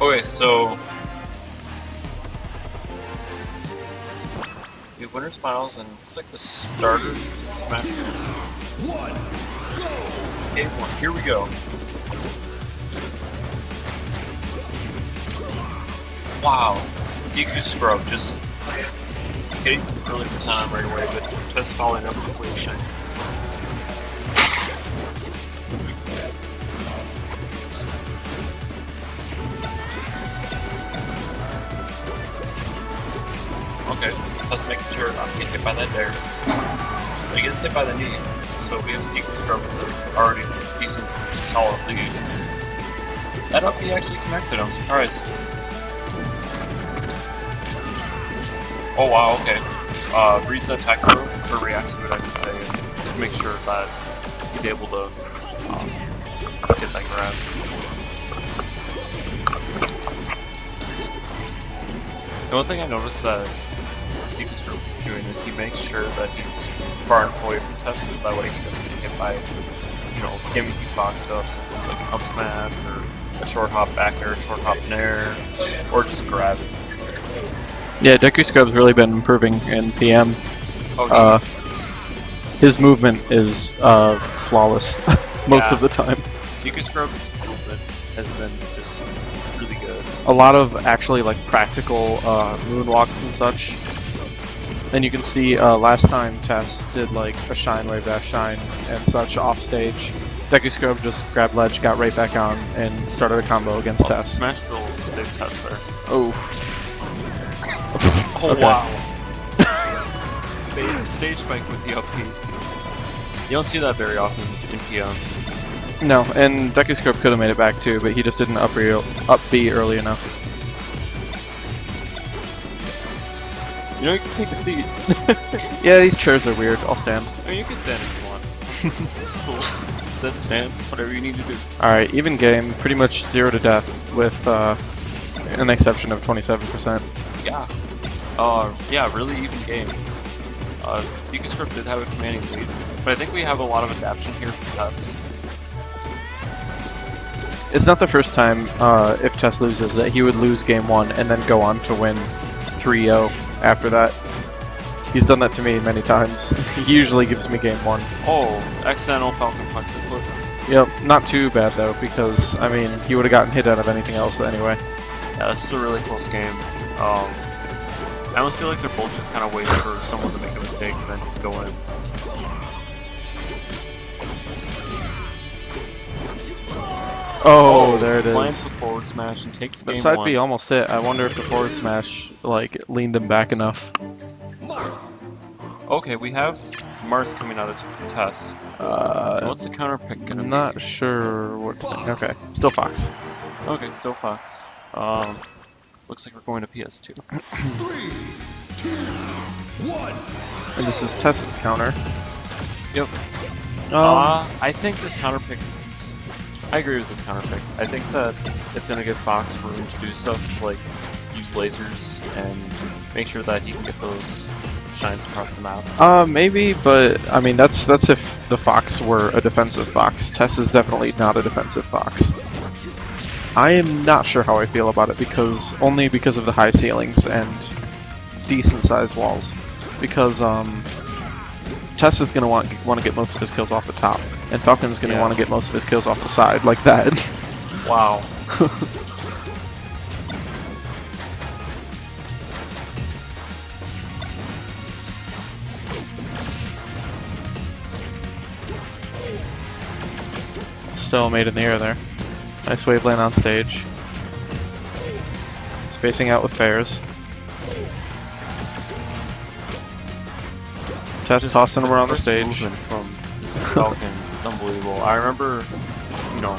Okay, so we have winners finals, and it's like the starter match. Game one. Here we go. Wow, DQ scrub just getting early percent on right away, but Tess following up with a shine. Okay, Tess making sure not to get hit by that dare. But he gets hit by the knee, so we have DQ scrub with an already decent, solid lead. That up he actually connected, I'm surprised. Oh wow, okay. Reads the attack through, or react to it I should say, to make sure that he's able to get that grab. The one thing I noticed that he's doing is he makes sure that he's far enough away from Tess, so that way he doesn't get hit by, you know, gimmicky box stuff, so it's like an up smash, or a short hop back air, short hop nair, or just grab. Yeah, Deku Scrub's really been improving in PM. Oh, his movement is flawless most of the time. Deku Scrub's movement has been just really good. A lot of actually like practical moonwalks and such. And you can see last time Tess did like a shine, wave dash, shine, and such off stage. Deku Scrub just grabbed ledge, got right back on, and started a combo against Tess. Smash will save Tess there. Oh. Oh Okay. wow! Stage spike with the up B. You don't see that very often in PM. No, and Deku Scrub could have made it back too, but he just didn't up B early enough. You know, you can take a seat. Yeah, these chairs are weird. I'll stand. I mean, you can stand if you want. Cool. Sit, stand, whatever you need to do. Alright, even game, pretty much 0 to death with an exception of 27%. Yeah. Yeah, really even game. Deku Scrub did have a commanding lead, but I think we have a lot of adaptation here from Tess. It's not the first time, if Tess loses, that he would lose game 1 and then go on to win 3-0 after that. He's done that to me many times. He usually gives me game 1. Oh, accidental Falcon punch flip. Yep, not too bad though, because, I mean, he would have gotten hit out of anything else anyway. Yeah, this is a really close game. I almost feel like they're both just kind of waiting for someone to make a mistake and then just go in. Oh, there it Lands is. the forward smash and takes The game side 1. B almost hit. I wonder if the forward smash, like, leaned him back enough. Okay, we have Marth coming out of Tess. What's the counter pick gonna I'm be? not sure what to think. Okay, still Fox. Okay, still Fox. Looks like we're going to PS2. 3, 2, 1. And this is Tess's counter. Yep. I think the counter pick is... I agree with this counter pick. I think that it's going to give Fox room to do stuff like use lasers and make sure that he can get those shines across the map. Maybe, but I mean that's if the Fox were a defensive Fox. Tess is definitely not a defensive Fox. I am not sure how I feel about it only because of the high ceilings and decent sized walls. Because Tess is gonna want to get most of his kills off the top, and Falcon's gonna want to get most of his kills off the side like that. Wow. Still made in the air there. Nice wave land on stage. Spacing out with fairs. Tess tossing him around the stage. Movement from this Falcon is unbelievable. I remember, you know,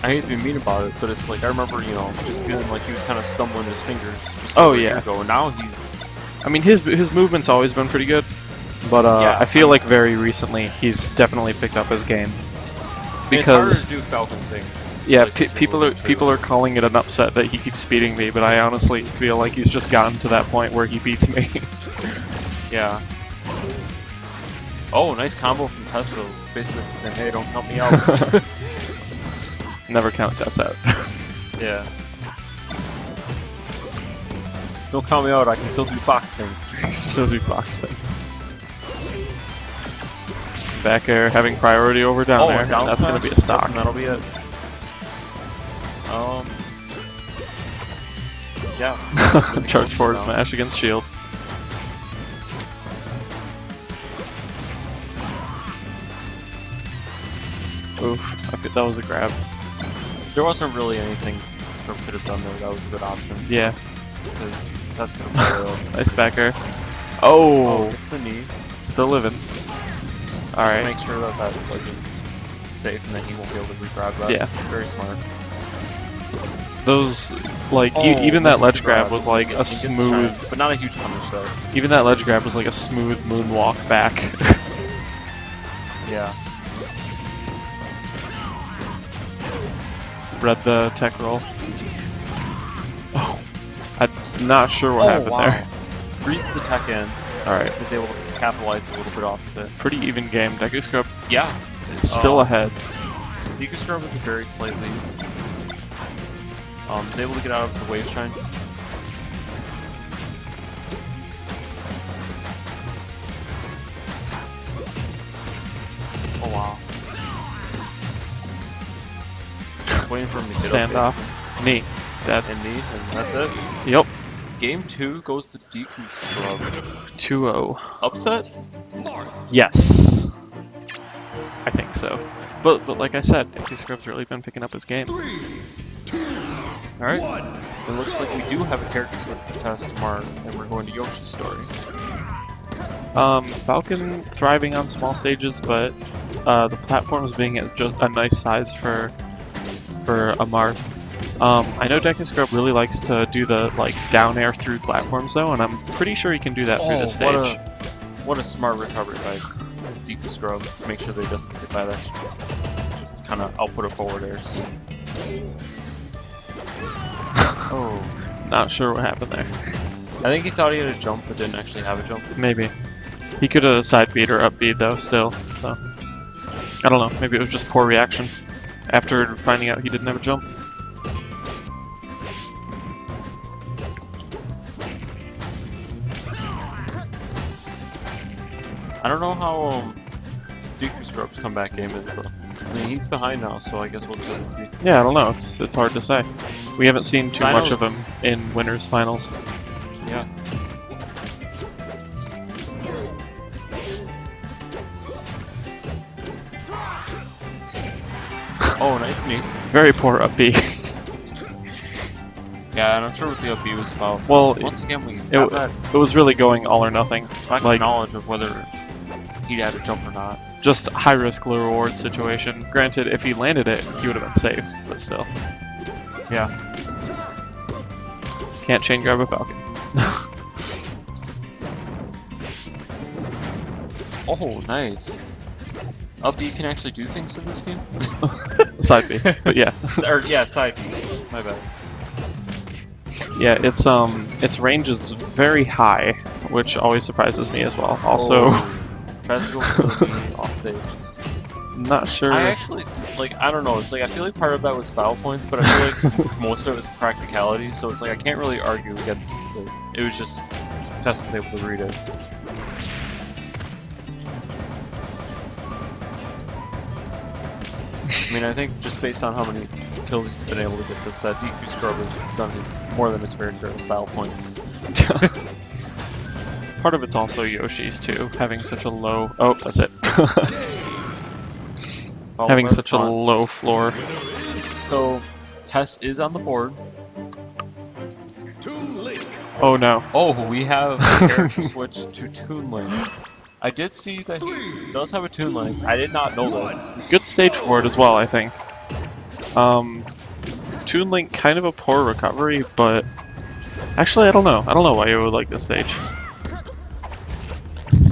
I hate to be mean about it, but it's like I remember, you know, just feeling like he was kind of stumbling his fingers. Just Oh, a year yeah. ago. Now he's. I mean, his movement's always been pretty good, but Yeah, I feel like very recently he's definitely picked up his game. It's harder Because to do Falcon things. yeah, Like, just people are calling it an upset that he keeps beating me, but I honestly feel like he's just gotten to that point where he beats me. Yeah. Oh, nice combo from Tesla. Basically saying, hey, don't count me out. Never count Tess out. Yeah. Don't count me out, I can still do Fox things. Still do box thing. Back air having priority over down air. down That's gonna smash? be a stock. And that'll be it. Yeah. Charge forward down. smash against shield. Oof, I think that was a grab. There wasn't really anything Strobe could have done there. That was a good option. Yeah, Because that's gonna play nice back air. Oh, it's the knee. still living. Just Alright, make sure that that ledge is safe and then he won't be able to re-grab that. Yeah. Very smart. those, like, even this that is ledge a grab was like He a gets smooth, shine, but not a huge punish though. even that ledge grab was like a smooth moonwalk back. Yeah. Read the tech roll. Oh, I'm not sure what happened there. Breathes the tech in. Alright, Was able to capitalize a little bit off of it. pretty even game. Deku Scrub Yeah. still ahead. Deku Scrub with a very slight lead. Is able to get out of the wave shine. Oh wow. Waiting for him to get Standoff. Knee. Dead. up and knee, and that's it. Yep. Game 2 goes to Deku Scrub. 2-0. Upset? Yes. I think so. But like I said, Deku Scrub's really been picking up his game. 3, 2, Alright. 1. It looks like we do have a character switch for Tess tomorrow, and we're going to Yoshi's story. Falcon thriving on small stages, but the platforms being at just a nice size for a Marth. I know Deku Scrub really likes to do the like down air through platforms though, and I'm pretty sure he can do that through the stage. What a smart recovery by Deku Scrub to make sure they don't get by that kind of output of forward airs. Oh, not sure what happened there. I think he thought he had a jump but didn't actually have a jump. Maybe. He could have side beat or up beat though, still. So I don't know, maybe it was just poor reaction after finding out he didn't have a jump. I don't know how Deku Scrub's comeback game is though. I mean, he's behind now, so I guess we'll just see. Yeah, I don't know. It's hard to say. We haven't seen too much Finals. of him in winners finals. Yeah. Oh, nice knee. Very poor up B. Yeah, and I'm sure what the up B was about. Well, Once again, we have that it was really going all or nothing. lack of like- knowledge of whether he'd had a jump or not. Just high risk, low reward situation. Granted, if he landed it, he would have been safe, but still. Yeah. Can't chain grab a Falcon. Oh, nice. Up B can actually do things in this game? Side B, but yeah. Or, yeah, side B. My bad. Yeah, its range is very high, which always surprises me as well. Also, Tries to go for the knee off stage. not sure. I actually, like, I don't know, it's like, I feel like part of that was style points, but I feel like most of it was practicality, so it's like, I can't really argue against it. It was just, Tess was able to read it. I mean, I think just based on how many kills he's been able to get this, that Deku Scrub has done more than its fair share of style points. Part of it's also Yoshi's too, having such a low. Oh, that's it. Followed Having by the such a front. low floor. So, Tess is on the board. Toon Link. Oh no. Oh, we have a character switch to Toon Link. I did see that he does have a Toon Link. I did not know that. Good stage for it as well, I think. Toon Link kind of a poor recovery, but actually I don't know. I don't know why you would like this stage.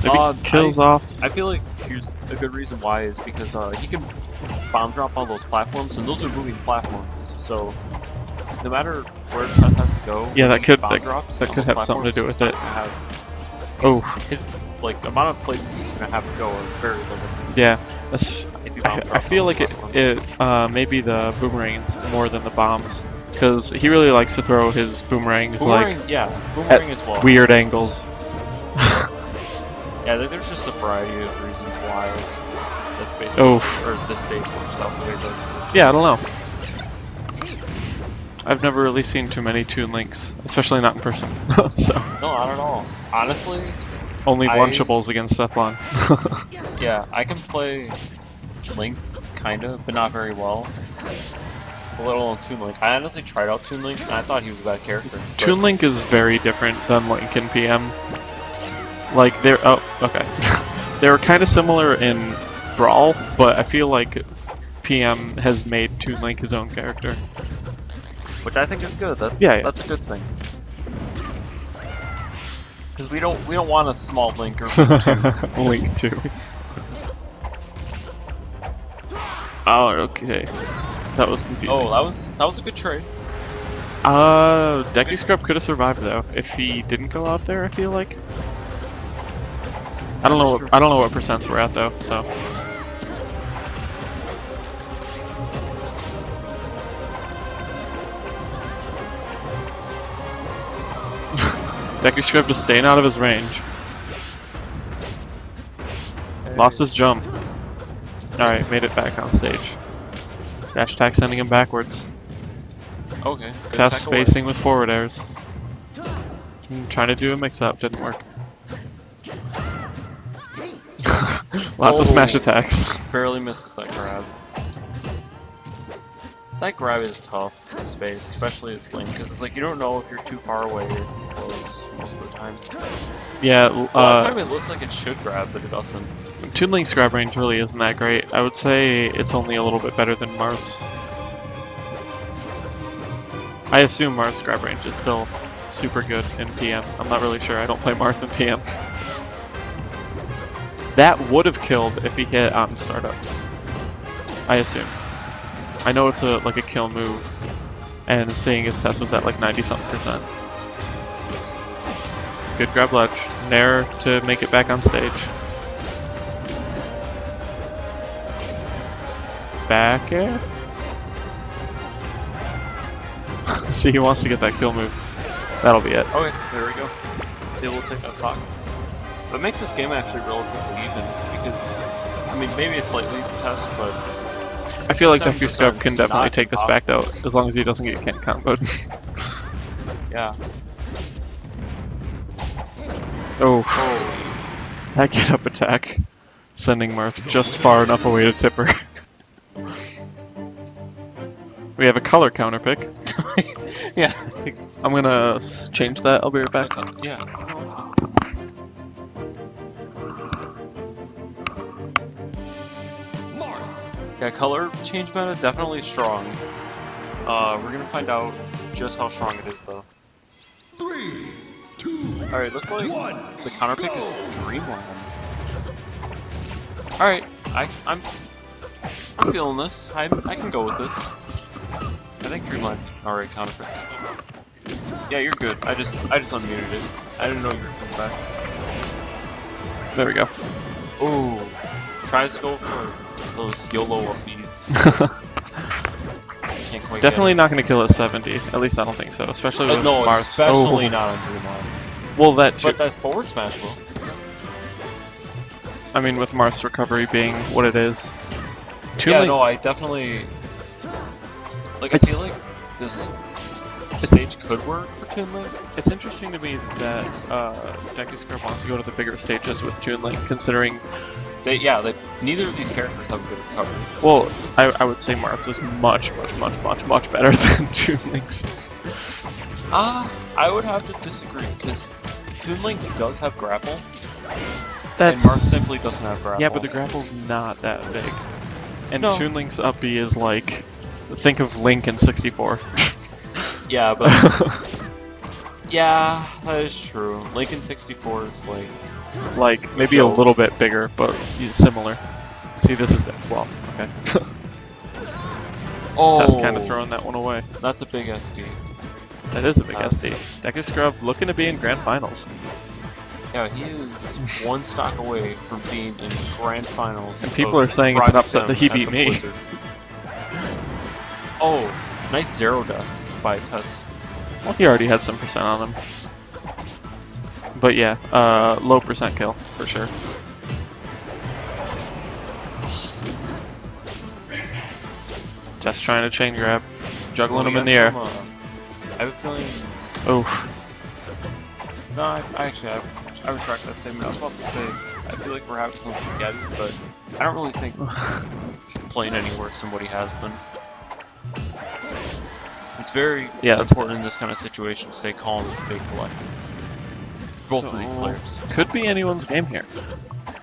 Maybe kills off. I feel like here's a good reason why is because he can bomb drop on those platforms, and those are moving platforms. So no matter where Tess has to go, Yeah, that could bomb drops that on could those have something to do platforms, with it's it. not gonna have- Oh, like the amount of places you're gonna have to go are very limited. Yeah, that's. If you I bounce off feel those like platforms. maybe the boomerangs more than the bombs, because he really likes to throw his boomerangs Boomerang, like yeah, boomerang as well. weird angles. Yeah, there's just a variety of reasons why this basically or this stage works out the way it does. Yeah, I don't know. I've never really seen too many Toon Links, especially not in person. So No, not at all. Honestly, only Lunchables against Cephalon. yeah, I can play Link kinda, but not very well. A little on Toon Link. I honestly tried out Toon Link and I thought he was a bad character. but- Toon Link is very different than Link in PM. Like they're okay. They were kind of similar in Brawl, but I feel like PM has made Toon Link his own character. Which I think is good. That's that's a good thing. Because we don't want a small Link or Link 2. Link 2. Oh, okay. That was confusing. Oh, that was a good trade. Deku Scrub could have survived though if he didn't go out there. I feel like. I don't know what percents we're at though. So. Deku Scrub just staying out of his range. Hey. Lost his jump. Alright, made it back on stage. Dash attack sending him backwards. Okay. Tess spacing with forward airs. Trying to do a mix up, didn't work. Lots of smash attacks. Barely misses that grab. That grab is tough to space, especially with Link. 'Cause, like, you don't know if you're too far away or close most of the time. Yeah, A lot of time it looks like it should grab, but it doesn't. Toon Link's grab range really isn't that great. I would say it's only a little bit better than Marth's. I assume Marth's grab range is still super good in PM. I'm not really sure. I don't play Marth in PM. That would have killed if he hit on startup. I assume. I know it's like a kill move, and seeing his test was at like 90-something%. Good grab ledge. Nair to make it back on stage. Back air? See, he wants to get that kill move. That'll be it. Okay, there we go. He's able to take that sock. But it makes this game actually relatively even, because, I mean, maybe a slightly test, but... I feel like Deku Scrub 7% can definitely not take this back though, as long as he doesn't get can't comboed. Yeah. Oh, Oh. that get up attack. Sending Marth just far enough away to tip her. We have a color counter pick. Yeah. I'm gonna change that, I'll be right back. Yeah. That's fine. Yeah, color change meta definitely strong. We're gonna find out just how strong it is though. 3, 2, Alright, looks like 1. the counter pick is Dreamland. Alright, I'm feeling this. I can go with this. I think Dreamland. Alright, counter pick. Yeah, you're good. I just unmuted it. I didn't know you were coming back. There we go. Ooh. Try to go for those YOLO upbeats. Can't quite Definitely get not gonna kill at 70. At least I don't think so. Especially it. with No, Marth. especially not on Dreamland. Well, that too. But that forward smash will. I mean, with Marth's recovery being what it is. Toon Yeah, Link- no, I definitely... Like, I It's- feel like this stage could work for Toon Link. It's interesting to me that Deku Scrub wants to go to the bigger stages with Toon Link, considering. Neither of these characters have good recovery. Well, I would say Marth is much better than Toon Link's. I would have to disagree, because Toon Link does have grapple, That's and Marth simply doesn't have grapple. yeah, but the grapple's not that big. And No. Toon Link's up B is like, think of Link in 64. Yeah, but... yeah, that is true. Link in 64, it's like... Like maybe a little bit bigger, but similar. See, this is well, okay. Oh! That's kind of throwing that one away. That's a big SD. That is a big That's- SD. Deku Scrub looking to be in grand finals. Yeah, he is one stock away from being in grand final. And people are saying it's an upset that he beat me. Blizzard. Oh, night 0 death by Tess. Well, he already had some percent on him. But yeah, low percent kill, for sure. Just trying to chain grab. Juggling him in the air. I have a feeling... Oh. No, I retract that statement. I was about to say, I feel like we're having some spaghetti, but I don't really think it's playing any worse than what he has been. It's very important in this kind of situation to stay calm and stay collected. Both of these players. Could be anyone's game here.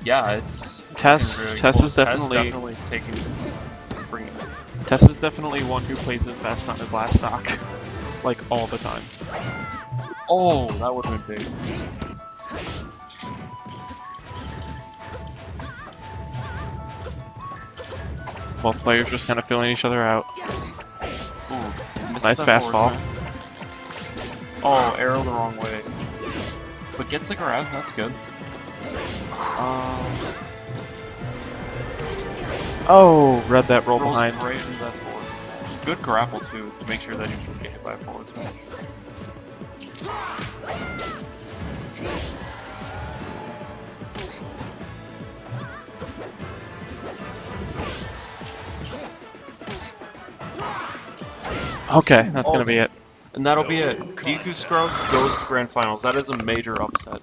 Yeah, it's... Tess is definitely taking... bringing it. Tess is definitely one who plays his best on his last stock. Like, all the time. Oh, that would have been big. Both players just kind of feeling each other out. Ooh, Nice fastball. Oh, arrow the wrong way. But gets a grab, that's good. Oh, read that roll Rolls behind. right into that forward smash. Good grapple too, to make sure that you don't get hit by a forward smash. Okay, that's gonna be it. And that'll be it. Deku Scrub goes to Grand Finals. That is a major upset.